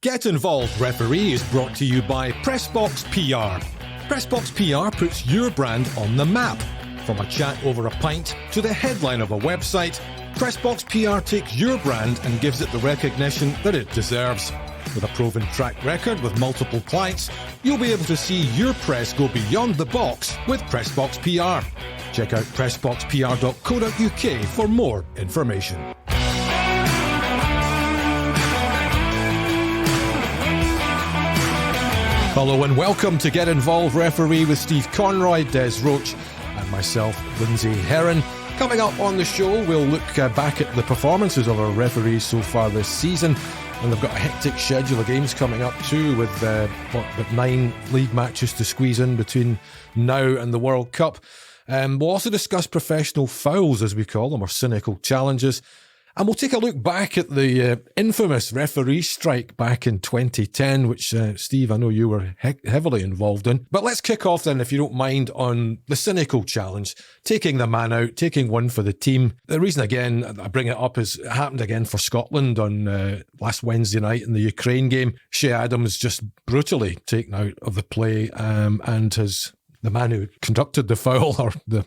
Get Involved Referee is brought to you by Pressbox PR. Pressbox PR puts your brand on the map. From a chat over a pint to the headline of a website, Pressbox PR takes your brand and gives it the recognition that it deserves. With a proven track record with multiple clients, you'll be able to see your press go beyond the box with Pressbox PR. Check out pressboxpr.co.uk for more information. Hello and welcome to Get Involved Referee with Steve Conroy, Des Roach and myself, Lindsay Heron. Coming up on the show, we'll look back at the performances of our referees so far this season. And they've got a hectic schedule of games coming up too, with 9 league matches to squeeze in between now and the World Cup. We'll also discuss professional fouls, as we call them, or cynical challenges. And we'll take a look back at the infamous referee strike back in 2010, which, Steve, I know you were heavily involved in. But let's kick off then, if you don't mind, on the cynical challenge, taking the man out, taking one for the team. The reason, again, I bring it up is it happened again for Scotland on last Wednesday night in the Ukraine game. Shea Adams just brutally taken out of the play and has... The man who conducted the foul, or the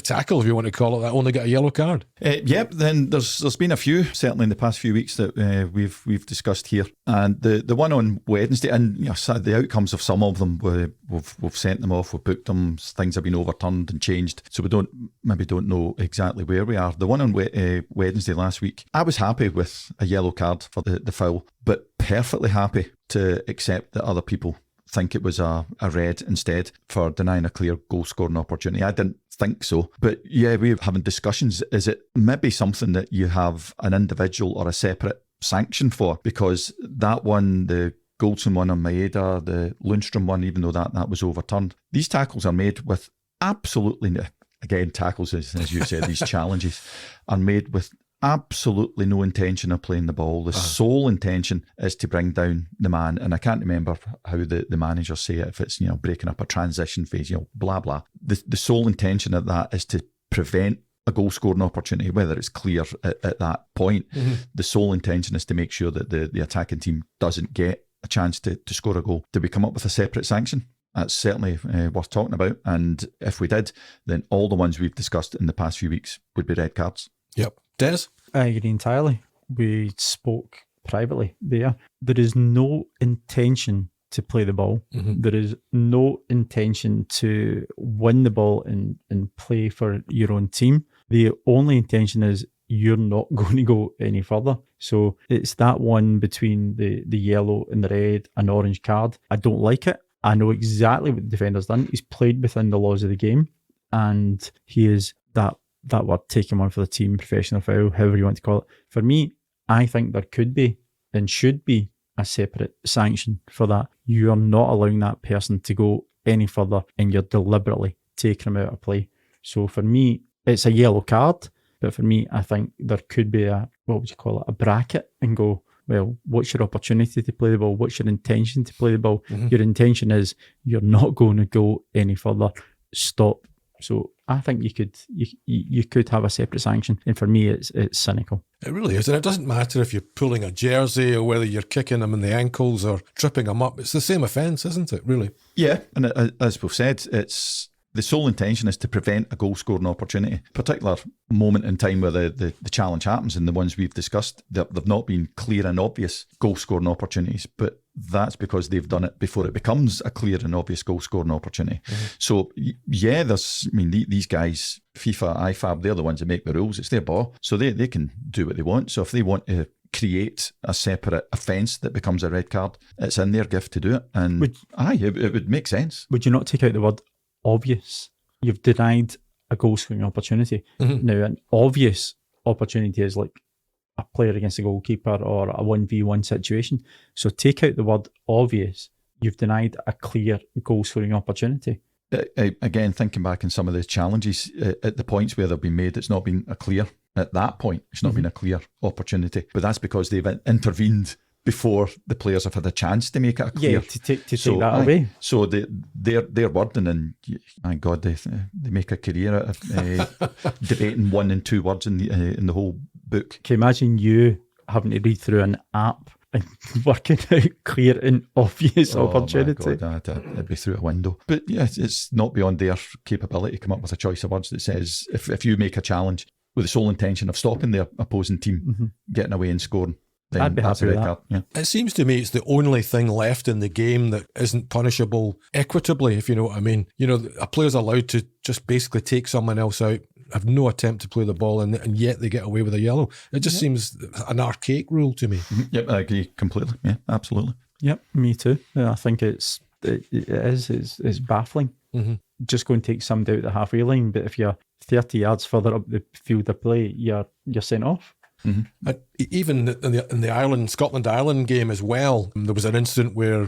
tackle, if you want to call it that, only got a yellow card. Yep, then there's been a few, certainly in the past few weeks, that we've discussed here. And the one on Wednesday, and the outcomes of some of them, we've sent them off, we've booked them, things have been overturned and changed, so we don't know exactly where we are. The one on Wednesday last week, I was happy with a yellow card for the foul, but perfectly happy to accept that other people think it was a red instead for denying a clear goal scoring opportunity. I didn't think so, but yeah, we're having discussions. Is it maybe something that you have an individual or a separate sanction for? Because that one, the Goldson one on Maeda, the Lundstrom one, even though that was overturned, these tackles are made with absolutely, again, tackles, as you said, these challenges are made with absolutely no intention of playing the ball. The sole intention is to bring down the man. And I can't remember how the managers say it, if it's, breaking up a transition phase, blah, blah. The sole intention of that is to prevent a goal scoring opportunity, whether it's clear at that point. Mm-hmm. The sole intention is to make sure that the attacking team doesn't get a chance to score a goal. Did we come up with a separate sanction? That's certainly worth talking about. And if we did, then all the ones we've discussed in the past few weeks would be red cards. Yep. Des? I agree entirely. We spoke privately there. There is no intention to play the ball. Mm-hmm. There is no intention to win the ball and play for your own team. The only intention is you're not going to go any further. So it's that one between the yellow and the red, an orange card. I don't like it. I know exactly what the defender's done. He's played within the laws of the game, and he is that word, taking one for the team, professional foul, however you want to call it. For me, I think there could be and should be a separate sanction for that. You are not allowing that person to go any further, and you're deliberately taking them out of play. So for me, it's a yellow card, but for me, I think there could be a bracket, and go, well, what's your opportunity to play the ball? What's your intention to play the ball? Mm-hmm. Your intention is you're not going to go any further. Stop. So I think you could have a separate sanction, and for me, it's cynical. It really is, and it doesn't matter if you're pulling a jersey or whether you're kicking them in the ankles or tripping them up. It's the same offence, isn't it? Really? Yeah, and as we've said, it's the sole intention is to prevent a goal scoring opportunity. Particular moment in time where the challenge happens, and the ones we've discussed, they've not been clear and obvious goal scoring opportunities, but that's because they've done it before it becomes a clear and obvious goal scoring opportunity. Mm-hmm. So yeah, these guys, FIFA, IFAB, they're the ones that make the rules. It's their ball, so they can do what they want. So if they want to create a separate offence that becomes a red card, it's in their gift to do it. And it would make sense. Would you not take out the word obvious? You've denied a goal scoring opportunity. Mm-hmm. Now, an obvious opportunity is like a player against a goalkeeper or a 1v1 situation. So take out the word obvious. You've denied a clear goal scoring opportunity. Again, thinking back in some of the challenges, at the points where they've been made, it's not been a clear, at that point, it's not been a clear opportunity. But that's because they've intervened before the players have had a chance to make it a clear. Yeah, to take that away. So their wording, and my God, they make a career out of debating 1 and 2 words in the whole book. Can you imagine you having to read through an app and working out clear and obvious Oh, opportunity. my God, it'd be through a window. But yeah, it's not beyond their capability to come up with a choice of words that says if you make a challenge with the sole intention of stopping the opposing team getting away and scoring, then I'd be that's happy a with red that. card. Yeah. It seems to me it's the only thing left in the game that isn't punishable equitably, if you know what I mean. You know, a player's allowed to just basically take someone else out, have no attempt to play the ball, and yet they get away with a yellow. It just seems an archaic rule to me. Yep, I agree completely. Yeah, absolutely. Yep, me too. Yeah, I think it's baffling. Just go and take somebody out the halfway line, but if you're 30 yards further up the field of play, you're sent off. Even in the Scotland-Ireland game as well, there was an incident where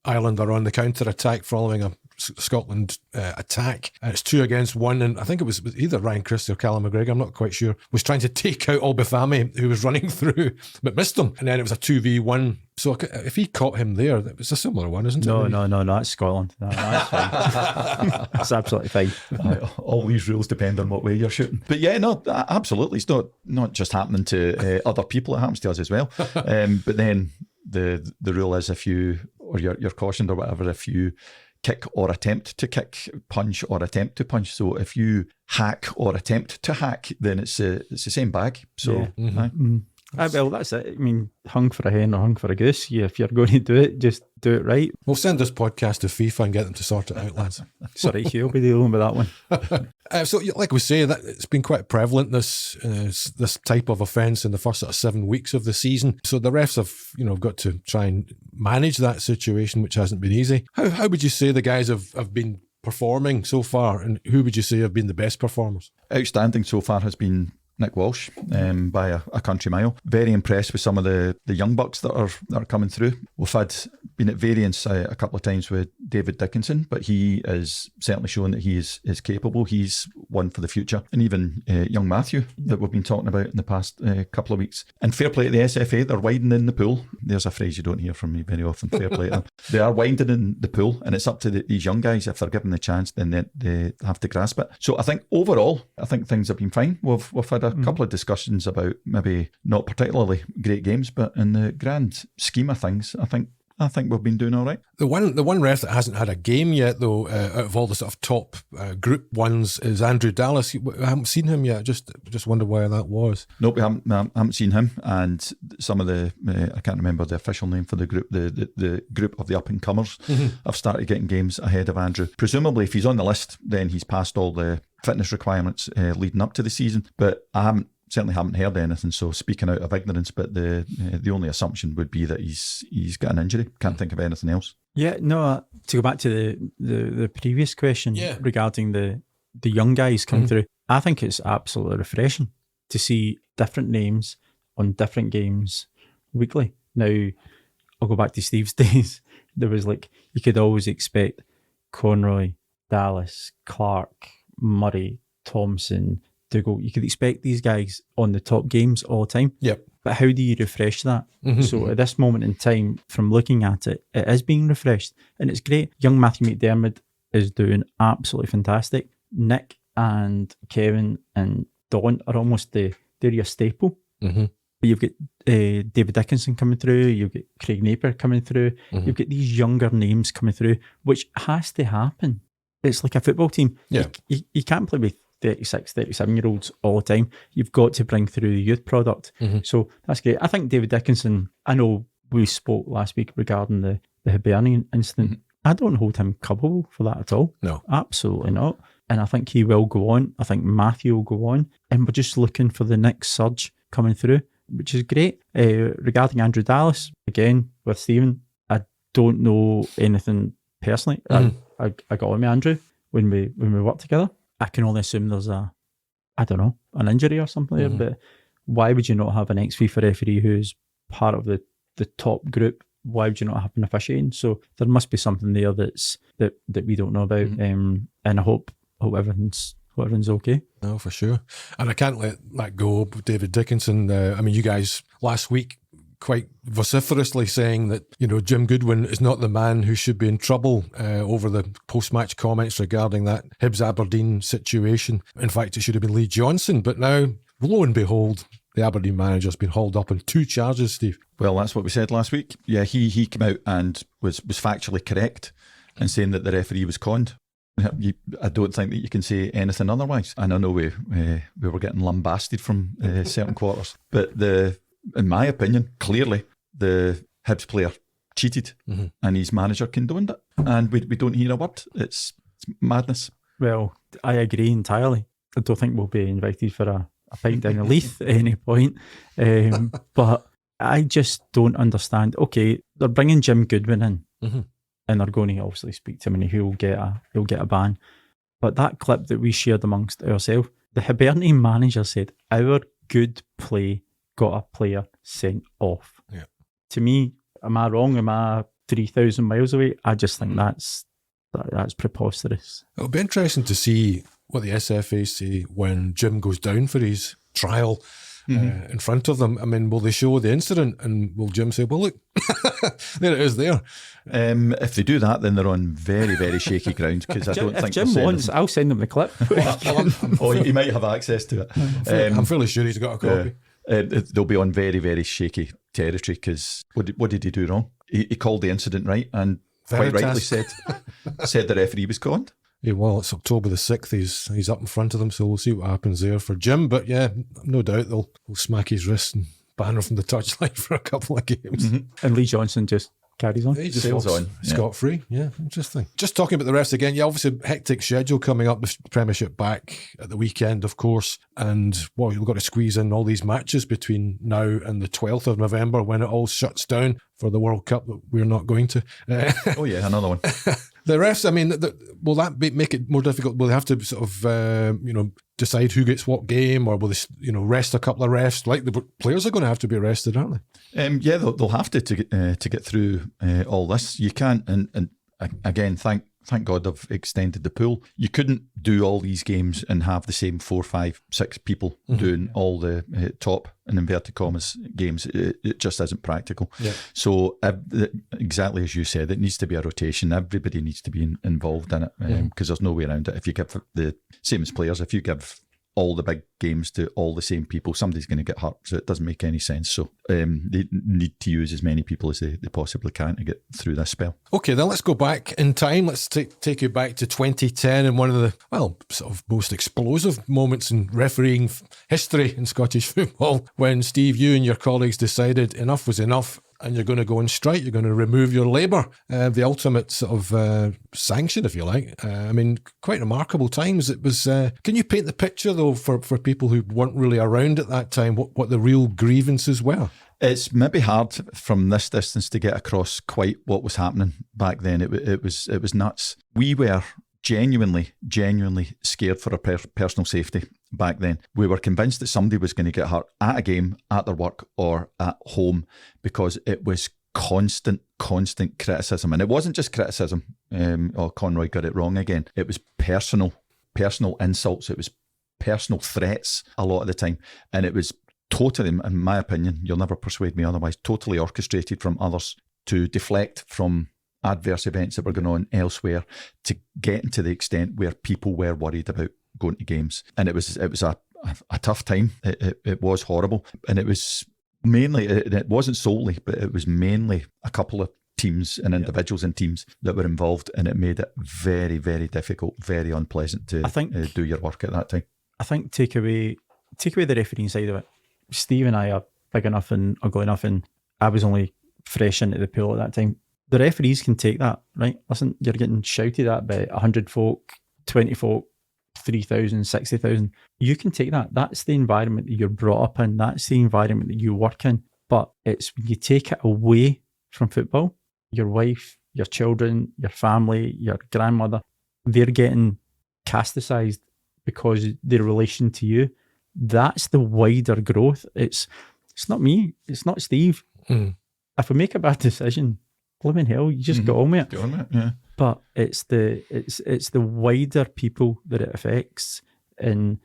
Ireland are on the counter-attack following a Scotland attack, and it's 2 against 1, and I think it was either Ryan Christie or Callum McGregor, I'm not quite sure, was trying to take out Obafemi, who was running through, but missed him, and then it was a 2v1. So if he caught him there, it was a similar one, isn't it? No, that's Scotland. No, that's fine. That's absolutely fine. All these rules depend on what way you're shooting. But yeah, no, absolutely. It's not just happening to other people, it happens to us as well. But then the rule is if you, or you're cautioned or whatever, if you kick or attempt to kick, punch or attempt to punch. So if you hack or attempt to hack, then it's the same bag. So well, that's it. I mean, hung for a hen or hung for a goose. Yeah, if you're going to do it, just do it right. We'll send this podcast to FIFA and get them to sort it out, lads. Sorry, Hugh will be dealing with that one. So, like we say, that it's been quite prevalent, this type of offence in the first sort of 7 weeks of the season. So the refs have, got to try and manage that situation, which hasn't been easy. How would you say the guys have been performing so far, and who would you say have been the best performers? Outstanding so far has been Nick Walsh by a country mile. Very impressed with some of the young bucks that are coming through. We've been at variance a couple of times with David Dickinson, but he is certainly showing that he is capable. He's one for the future. And even young Matthew that we've been talking about in the past couple of weeks. And fair play to the SFA, they're widening the pool. There's a phrase you don't hear from me very often, fair play to them. They are widening the pool, and it's up to these young guys. If they're given the chance, then they have to grasp it. So I think overall, things have been fine. We've had a couple of discussions about maybe not particularly great games, but in the grand scheme of things, I think we've been doing all right. The one ref that hasn't had a game yet, though, out of all the sort of top group ones, is Andrew Dallas. I haven't seen him yet. Just wonder why that was. Nope, we haven't seen him. And some of the I can't remember the official name for the group. The group of the up and comers have started getting games ahead of Andrew. Presumably, if he's on the list, then he's passed all the fitness requirements leading up to the season. But I certainly haven't heard anything, so speaking out of ignorance, but the only assumption would be that he's got an injury. Can't think of anything else. Yeah, no, to go back to the previous question regarding the young guys coming through, I think it's absolutely refreshing to see different names on different games weekly. Now, I'll go back to Steve's days. There was you could always expect Conroy, Dallas, Clark, Murray, Thompson, Dougal. You could expect these guys on the top games all the time. Yep. But how do you refresh that? So at this moment in time, from looking at it, it is being refreshed. And it's great. Young Matthew McDermott is doing absolutely fantastic. Nick and Kevin and Don are almost they're your staple. But you've got David Dickinson coming through. You've got Craig Napier coming through. You've got these younger names coming through, which has to happen. It's like a football team. Yeah. You can't play with 36, 37-year-olds all the time. You've got to bring through the youth product. So that's great. I think David Dickinson, I know we spoke last week regarding the Hibernian incident. I don't hold him culpable for that at all. No. Absolutely not. And I think he will go on. I think Matthew will go on. And we're just looking for the next surge coming through, which is great. Regarding Andrew Dallas, again, with Stephen, I don't know anything personally. I got on with Andrew when we worked together. I can only assume there's an injury or something there, but why would you not have an ex-FIFA referee who's part of the top group? Why would you not have an officiating? So there must be something there that we don't know about, and I hope everything's okay. No, for sure. And I can't let that go, David Dickinson. You guys last week quite vociferously saying that, Jim Goodwin is not the man who should be in trouble over the post-match comments regarding that Hibs Aberdeen situation. In fact, it should have been Lee Johnson. But now, lo and behold, the Aberdeen manager's been hauled up on 2 charges, Steve. Well, that's what we said last week. Yeah, he came out and was factually correct in saying that the referee was conned. I don't think that you can say anything otherwise. And I know we were getting lambasted from certain quarters. But in my opinion, clearly the Hibs player cheated and his manager condoned it. And we don't hear a word. It's madness. Well, I agree entirely. I don't think we'll be invited for a pint down the Leith at any point. But I just don't understand. Okay, they're bringing Jim Goodwin in. And they're going to obviously speak to him, and he'll get a ban. But that clip that we shared amongst ourselves, the Hibernian manager said, our good play got a player sent off. Yeah. To me, am I wrong? Am I 3,000 miles away? I just think that's preposterous. It'll be interesting to see what the SFA say when Jim goes down for his trial in front of them. I mean, will they show the incident and will Jim say, well, look, there it is there? If they do that, then they're on very, very shaky ground, because I don't think Jim wants, I'll send them the clip. He might have access to it. I'm fairly sure he's got a copy. They'll be on very, very shaky territory, because what did he do wrong? He called the incident right and quite rightly said the referee was conned. Yeah, well, it's October the 6th. He's up in front of them, so we'll see what happens there for Jim. But yeah, no doubt they'll smack his wrist and ban him from the touchline for a couple of games. And Lee Johnson just carries on. He just sails on. Scot-free. Yeah, interesting. Just talking about the refs again, yeah, obviously hectic schedule coming up, the Premiership back at the weekend, of course. And, well, you've got to squeeze in all these matches between now and the 12th of November when it all shuts down for the World Cup that we're not going to. Oh, yeah, another one. The refs, I mean, will that make it more difficult? Will they have to sort of, decide who gets what game, or will they, rest a couple of refs? Like, the players are going to have to be arrested, aren't they? Yeah, they'll have to get through all this. You can't, and again, thank God they've extended the pool. You couldn't do all these games and have the same 4, 5, 6 people doing all the top, in inverted commas, games. It just isn't practical. Yeah. So exactly as you said, it needs to be a rotation. Everybody needs to be involved in it, because there's no way around it. If you give the same as players, if you give all the big games to all the same people, somebody's going to get hurt. So it doesn't make any sense. So they need to use as many people as they possibly can to get through this spell. Okay, then let's go back in time. Let's take you back to 2010 and one of the, sort of most explosive moments in refereeing history in Scottish football, when Steve, you and your colleagues decided enough was enough and you're going to go on strike. You're going to remove your labour. The ultimate sort of sanction, if you like. I mean, quite remarkable times. It was. Can you paint the picture, though, for people who weren't really around at that time, what the real grievances were? It's maybe hard from this distance to get across quite what was happening back then. It was nuts. We were genuinely scared for our personal safety back then. We were convinced that somebody was going to get hurt at a game, at their work, or at home, because it was constant criticism. And it wasn't just criticism. Conroy got it wrong again. It was personal insults. It was personal threats a lot of the time. And it was totally, in my opinion, you'll never persuade me otherwise, totally orchestrated from others to deflect from adverse events that were going on elsewhere, to getting to the extent where people were worried about going to games. And it was a tough time. It was horrible. And it was mainly, it wasn't solely, but it was mainly a couple of teams and individuals and teams that were involved, and it made it very, very difficult, very unpleasant to do your work at that time. I think take away the refereeing side of it. Steve and I are big enough and ugly enough, and I was only fresh into the pool at that time. The referees can take that, right? Listen, you're getting shouted at by 100 folk, 20 folk, 3,000, 60,000. You can take that. That's the environment that you're brought up in. That's the environment that you work in. But it's when you take it away from football, your wife, your children, your family, your grandmother, they're getting casticized because their relation to you. That's the wider growth. It's not me. It's not Steve. If I make a bad decision, blimmin' hell, you just get on with it. Get on with it, yeah. But it's the wider people that it affects. And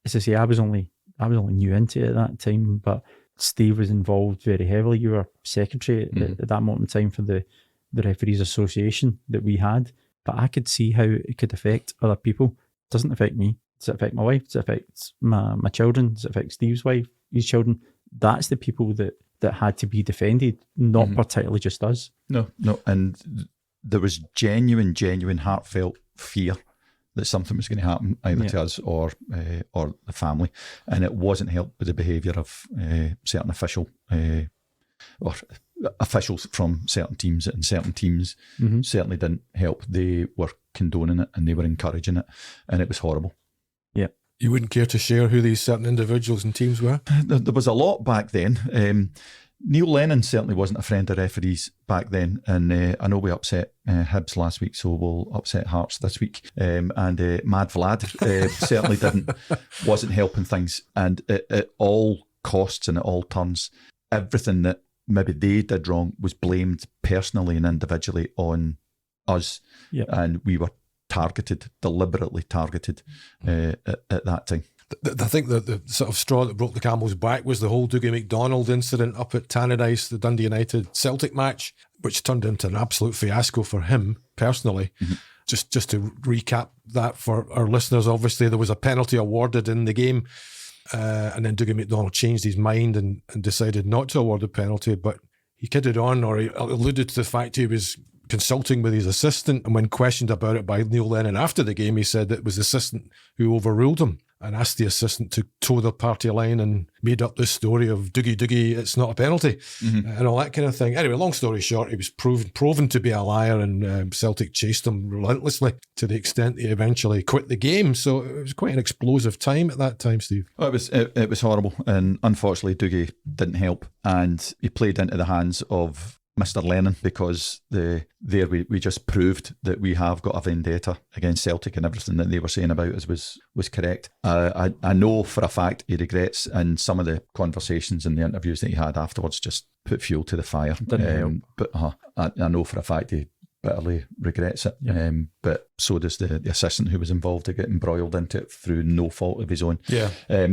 as I say, I was only new into it at that time, but Steve was involved very heavily. You were secretary at that moment in time for the Referees Association that we had. But I could see how it could affect other people. It doesn't affect me. Does it affect my wife? Does it affect my children? Does it affect Steve's wife? his children. That's the people that had to be defended, not particularly just us. No, and there was genuine heartfelt fear that something was going to happen either to us or the family, and it wasn't helped by the behaviour of certain officials from certain teams, and certain teams certainly didn't help. They were condoning it and they were encouraging it, and it was horrible. Yeah. You wouldn't care to share who these certain individuals and teams were? There was a lot back then. Neil Lennon certainly wasn't a friend of referees back then, and I know we upset Hibs last week, so we'll upset Hearts this week. And Mad Vlad certainly wasn't helping things, and at all costs and at all turns, everything that maybe they did wrong was blamed personally and individually on us, and we were deliberately targeted at that time. I think that the sort of straw that broke the camel's back was the whole Dougie McDonald incident up at Tannadice, the Dundee United Celtic match, which turned into an absolute fiasco for him personally. Just to recap that for our listeners, obviously there was a penalty awarded in the game, and then Dougie McDonald changed his mind and decided not to award the penalty, but he kidded on, or he alluded to the fact he was consulting with his assistant, and when questioned about it by Neil Lennon after the game, he said it was the assistant who overruled him and asked the assistant to toe the party line, and made up this story of Dougie, it's not a penalty, and all that kind of thing. Anyway, long story short, he was proven to be a liar, and Celtic chased him relentlessly to the extent he eventually quit the game. So it was quite an explosive time at that time, Steve. Oh, it was horrible, and unfortunately Dougie didn't help, and he played into the hands of Mr. Lennon, because we just proved that we have got a vendetta against Celtic, and everything that they were saying about us was correct. I know for a fact he regrets, and some of the conversations and the interviews that he had afterwards just put fuel to the fire. Didn't help. But I know for a fact he bitterly regrets it. But so does the assistant who was involved in getting embroiled into it through no fault of his own.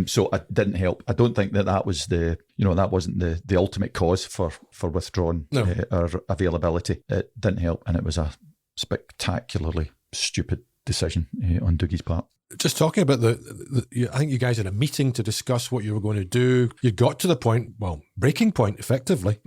So it didn't help. I don't think that was that wasn't the ultimate cause for withdrawing our availability. It didn't help, and it was a spectacularly stupid decision on Dougie's part. Just talking about I think you guys had a meeting to discuss what you were going to do. You got to the point, breaking point, effectively.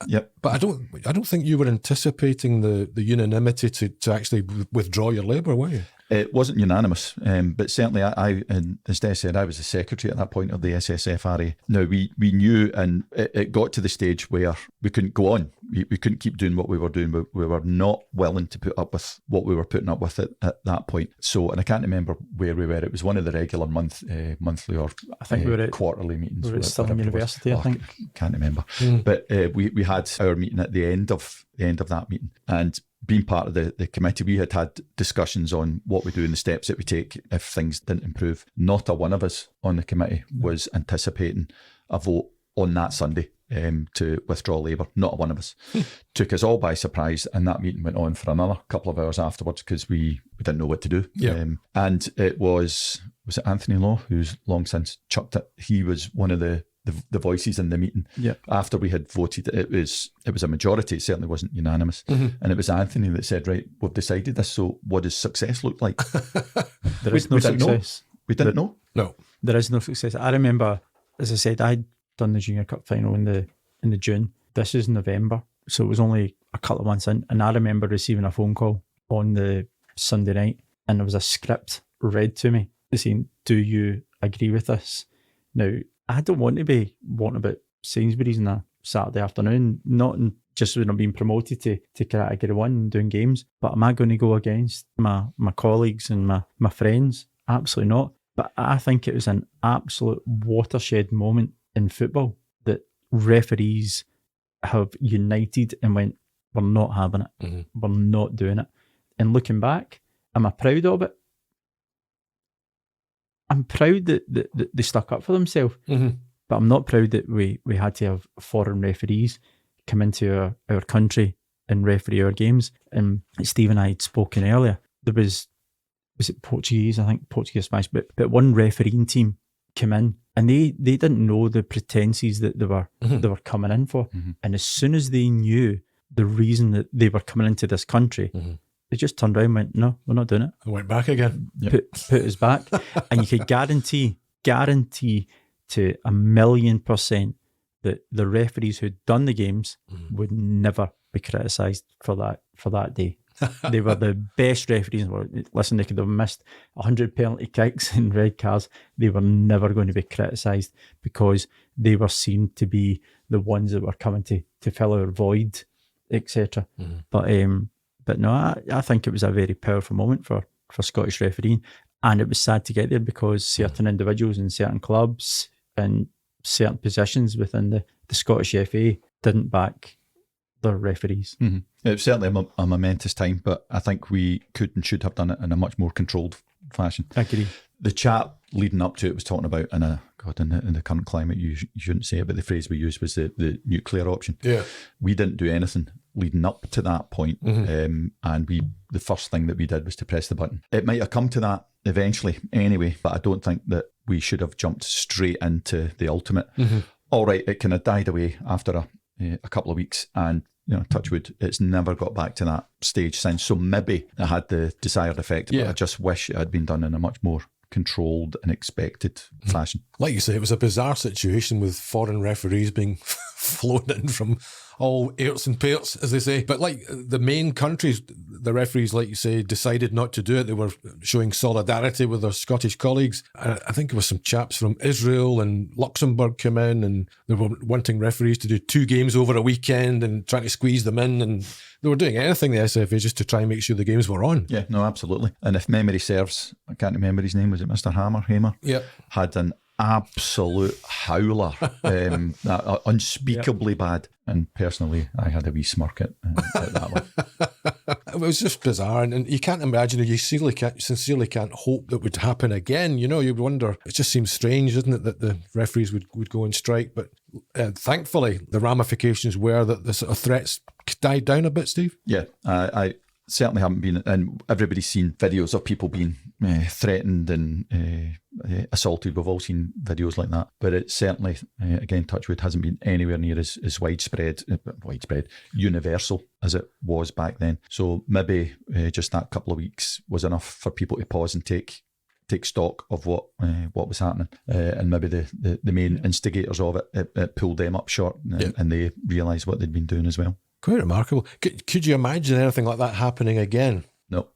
Yep. But I don't think you were anticipating the unanimity to actually withdraw your labour, were you? It wasn't unanimous, but certainly and as Des said, I was the secretary at that point of the SSFRA. Now, we knew, and it got to the stage where we couldn't go on. We couldn't keep doing what we were doing. We were not willing to put up with what we were putting up with at that point. So, and I can't remember where we were. It was one of the regular monthly or I think we were at quarterly meetings. We were at Stirling University, I think. Can't remember. But we had our meeting at the end of that meeting, and being part of the committee, we had discussions on what we do and the steps that we take if things didn't improve. Not a one of us on the committee was anticipating a vote on that Sunday to withdraw Labour. Not a one of us. Took us all by surprise, and that meeting went on for another couple of hours afterwards because we didn't know what to do. And it was it Anthony Law, who's long since chucked it. He was one of the voices in the meeting. After we had voted, it was a majority. It certainly wasn't unanimous, and it was Anthony that said, "Right, we've decided this. So, what does success look like?" There is no success. We didn't know. No, there is no success. I remember, as I said, I'd done the Junior Cup final in the June. This is November, so it was only a couple of months in, and I remember receiving a phone call on the Sunday night, and there was a script read to me saying, "Do you agree with this?" Now, I don't want to be wanting about Sainsbury's on a Saturday afternoon, not just when I'm being promoted to Category 1 and doing games, but am I going to go against my colleagues and my friends? Absolutely not. But I think it was an absolute watershed moment in football that referees have united and went, we're not having it. We're not doing it. And looking back, am I proud of it? I'm proud that they stuck up for themselves, but I'm not proud that we had to have foreign referees come into our country and referee our games. And Steve and I had spoken earlier. There was it Portuguese? I think Portuguese, Spanish, but one refereeing team came in, and they didn't know the pretenses that they were coming in for. And as soon as they knew the reason that they were coming into this country, they just turned around and went, no, we're not doing it. I went back again. Put us back. And you could guarantee to 1,000,000% that the referees who'd done the games would never be criticised for that day. They were the best referees in the world. Listen, they could have missed 100 penalty kicks and red cards. They were never going to be criticised because they were seen to be the ones that were coming to fill our void, etc. But no, I think it was a very powerful moment for Scottish refereeing, and it was sad to get there because certain individuals in certain clubs and certain positions within the Scottish FA didn't back their referees. It was certainly a momentous time, but I think we could and should have done it in a much more controlled fashion. I agree. The chat leading up to it was talking about, in the current climate, you shouldn't say it, but the phrase we used was the nuclear option. Yeah. We didn't do anything leading up to that point, and the first thing that we did was to press the button. It might have come to that eventually anyway, but I don't think that we should have jumped straight into the ultimate. All right, it kind of died away after a couple of weeks, and touch wood, it's never got back to that stage since. So maybe it had the desired effect, but I just wish it had been done in a much more controlled and expected fashion. Like you say, it was a bizarre situation with foreign referees being flown in from all airts and parts, as they say. But like the main countries, the referees, like you say, decided not to do it. They were showing solidarity with their Scottish colleagues. I think there was some chaps from Israel and Luxembourg come in, and they were wanting referees to do 2 games over a weekend and trying to squeeze them in. And they were doing anything, the SFA, just to try and make sure the games were on. Yeah, no, absolutely. And if memory serves, I can't remember his name, was it Mr. Hamer? Yeah. Had an absolute howler, unspeakably bad. And personally, I had a wee smirk at that one. It was just bizarre, and you can't imagine, you sincerely can't hope that would happen again. You'd wonder, it just seems strange, doesn't it, that the referees would go on strike. But thankfully, the ramifications were that the sort of threats died down a bit, Steve. Yeah, I certainly haven't been, and everybody's seen videos of people being threatened and assaulted. We've all seen videos like that, but it certainly, again, touchwood, hasn't been anywhere near as widespread, universal as it was back then. So maybe just that couple of weeks was enough for people to pause and take stock of what was happening, and maybe the main instigators of it pulled them up short, and they realised what they'd been doing as well. Quite remarkable. Could you imagine anything like that happening again? No.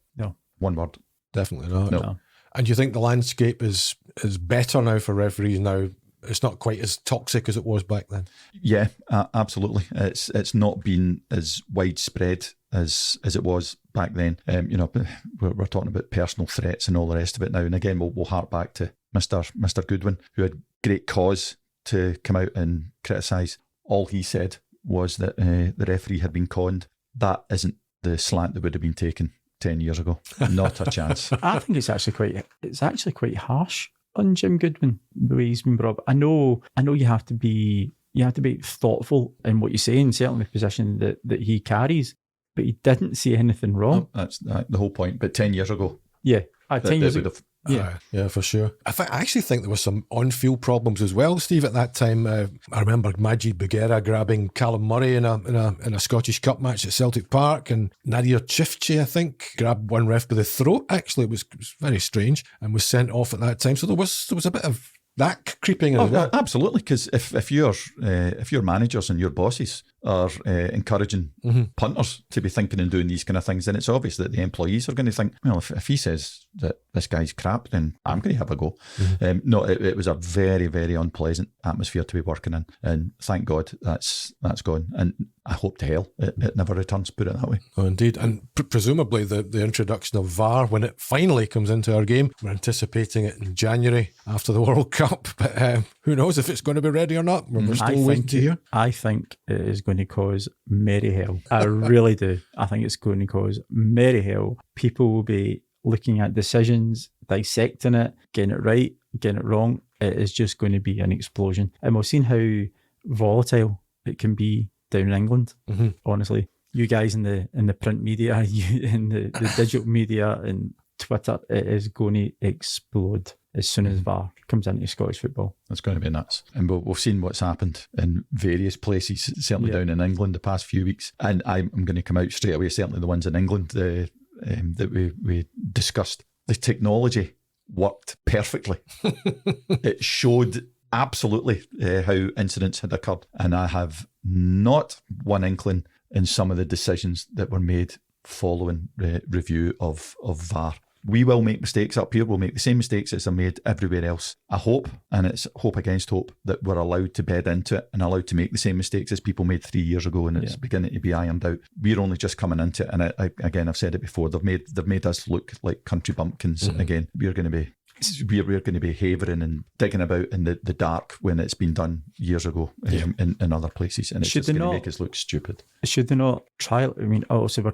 One word. Definitely not. No. And do you think the landscape is better now for referees now? It's not quite as toxic as it was back then. Yeah, absolutely. It's not been as widespread as it was back then. We're talking about personal threats and all the rest of it now. And again, we'll hark back to Mr. Goodwin, who had great cause to come out and criticise. All he said was that the referee had been conned. That isn't the slant that would have been taken 10 years ago. Not a chance. I think it's actually quite harsh on Jim Goodwin, the way he's been brought up. I know you have to be thoughtful in what you say, and certainly the position that he carries, but he didn't see anything wrong. That's the whole point. But 10 years ago, 10 years ago. Yeah, for sure. I actually think there were some on-field problems as well, Steve, at that time. I remember Majid Bouguera grabbing Callum Murray in a Scottish Cup match at Celtic Park, and Nadir Chifchi, I think, grabbed one ref by the throat. Actually, it was very strange, and was sent off at that time. So there was a bit of that creeping in. Absolutely, because if your managers and your bosses are encouraging punters to be thinking and doing these kind of things, then it's obvious that the employees are going to think, well, if he says that this guy's crap, then I'm going to have a go. No, it was a very, very unpleasant atmosphere to be working in, and thank God that's gone. And I hope to hell it never returns, put it that way. Oh, indeed. And presumably the introduction of VAR, when it finally comes into our game, we're anticipating it in January after the World Cup. But who knows if it's going to be ready or not? We're still waiting to hear. I think it is going to cause merry hell. I really do. I think it's going to cause merry hell. People will be looking at decisions, dissecting it, getting it right, getting it wrong. It is just going to be an explosion. And we've seen how volatile it can be down in England. Honestly, you guys in the print media, you in the digital media and Twitter, it is going to explode as soon as VAR comes into Scottish football. It's going to be nuts. And we've seen what's happened in various places, certainly down in England the past few weeks. And I'm going to come out straight away, certainly the ones in England that we discussed. The technology worked perfectly. It showed absolutely how incidents had occurred, and I have not one inkling in some of the decisions that were made following review of VAR. We will make mistakes up here. We'll make the same mistakes as are made everywhere else. I hope, and it's hope against hope, that we're allowed to bed into it and allowed to make the same mistakes as people made 3 years ago, and it's beginning to be ironed out. We're only just coming into it, and again, I've said it before. They've made us look like country bumpkins again. We're going to be havering and digging about in the dark when it's been done years ago in other places, and it's just going to make us look stupid. Should they not try? I mean, obviously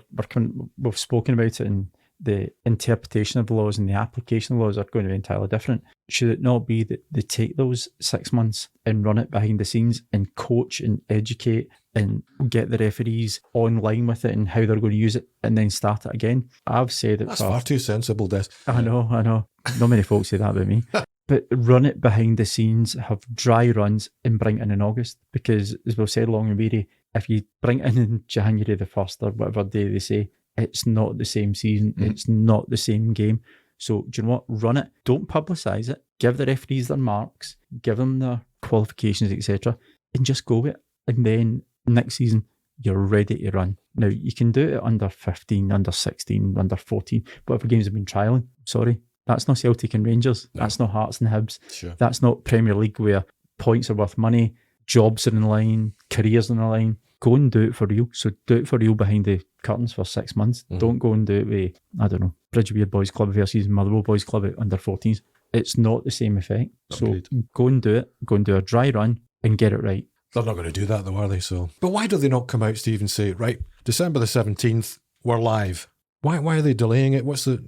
we've spoken about it, and the interpretation of the laws and the application of the laws are going to be entirely different. Should it not be that they take those 6 months and run it behind the scenes and coach and educate and get the referees online with it and how they're going to use it, and then start it again? I've said it. That's far too sensible, Des. I know. Not many folks say that about me. But run it behind the scenes, have dry runs, and bring it in August. Because, as we've said long and weary, if you bring it in January the 1st or whatever day they say, it's not the same season. It's not the same game. So, do you know what? Run it. Don't publicise it. Give the referees their marks. Give them their qualifications, etc. And just go with it. And then next season, you're ready to run. Now, you can do it under 15, under 16, under 14, whatever games have been trialling. Sorry. That's not Celtic and Rangers. No. That's not Hearts and Hibs. Sure. That's not Premier League where points are worth money, jobs are in line, careers are in the line. Go and do it for real. So do it for real behind the curtains for 6 months. Don't go and do it with, I don't know, Bridgeweir Boys Club versus Motherwell Boys Club at under 14s. It's not the same effect. So go and do it. Go and do a dry run and get it right. They're not going to do that though, are they? So, but why do they not come out, Steve, and say, right, December the 17th, we're live? Why are they delaying it? What's the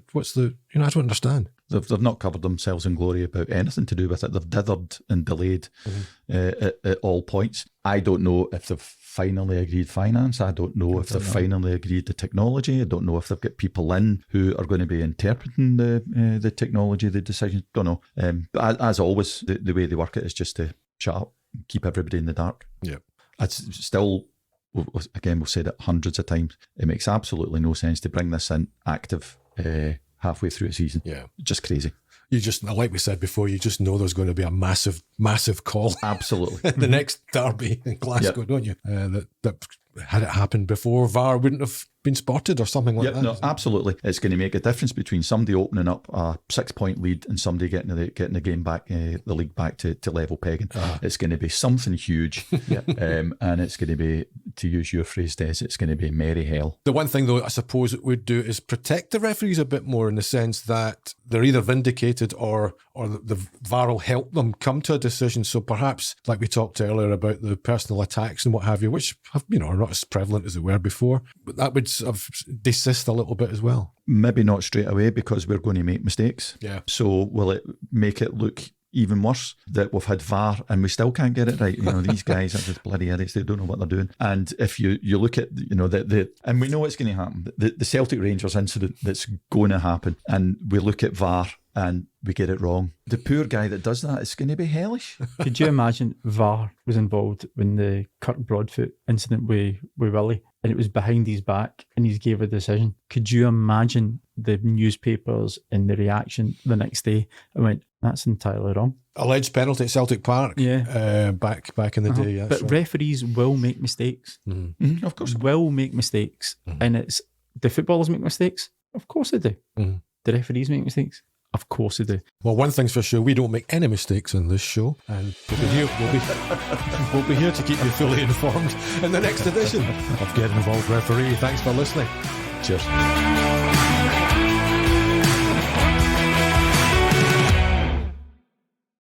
I don't understand. They've not covered themselves in glory about anything to do with it. They've dithered and delayed at all points. I don't know if they've finally agreed finance. I don't know if they've finally agreed the technology. I don't know if they've got people in who are going to be interpreting the technology, the decisions. Don't know. But as always, the way they work it is just to shut up, keep everybody in the dark. Yeah. It's still, again, we've said it hundreds of times, it makes absolutely no sense to bring this in active halfway through a season. Yeah. Just crazy. You just, like we said before, you just know there's going to be a massive, massive call. Absolutely. The next derby in Glasgow, don't you? That had it happened before, VAR wouldn't have been spotted or something like that. No, absolutely. It's going to make a difference between somebody opening up a 6-point lead and somebody getting the game back, the league back to level pegging. It's going to be something huge. And it's going to be, to use your phrase, Des, it's going to be merry hell. The one thing, though, I suppose it would do is protect the referees a bit more, in the sense that they're either vindicated or the VAR will help them come to a decision. So perhaps, like we talked earlier about the personal attacks and what have you, which have, are not as prevalent as they were before, but that would desist a little bit as well. Maybe not straight away, because we're going to make mistakes. Yeah. So will it make it look even worse that we've had VAR and we still can't get it right? These guys are just bloody idiots. They don't know what they're doing. And if you look at, and we know it's going to happen, the Celtic Rangers incident that's going to happen, and we look at VAR and we get it wrong. The poor guy that does that, it's going to be hellish. Could you imagine VAR was involved when the Kirk Broadfoot incident with Willie, and it was behind his back and he gave a decision? Could you imagine the newspapers and the reaction the next day? I went, that's entirely wrong. Alleged penalty at Celtic Park. Yeah. Back in the day. Yeah, but referees will make mistakes. Mm-hmm. Of course. Will make mistakes. And it's, do footballers make mistakes? Of course they do. Do referees make mistakes? Of course they do. Well, one thing's for sure, we don't make any mistakes on this show, and we'll be here to keep you fully informed in the next edition of Get Involved Referee. Thanks for listening. Cheers.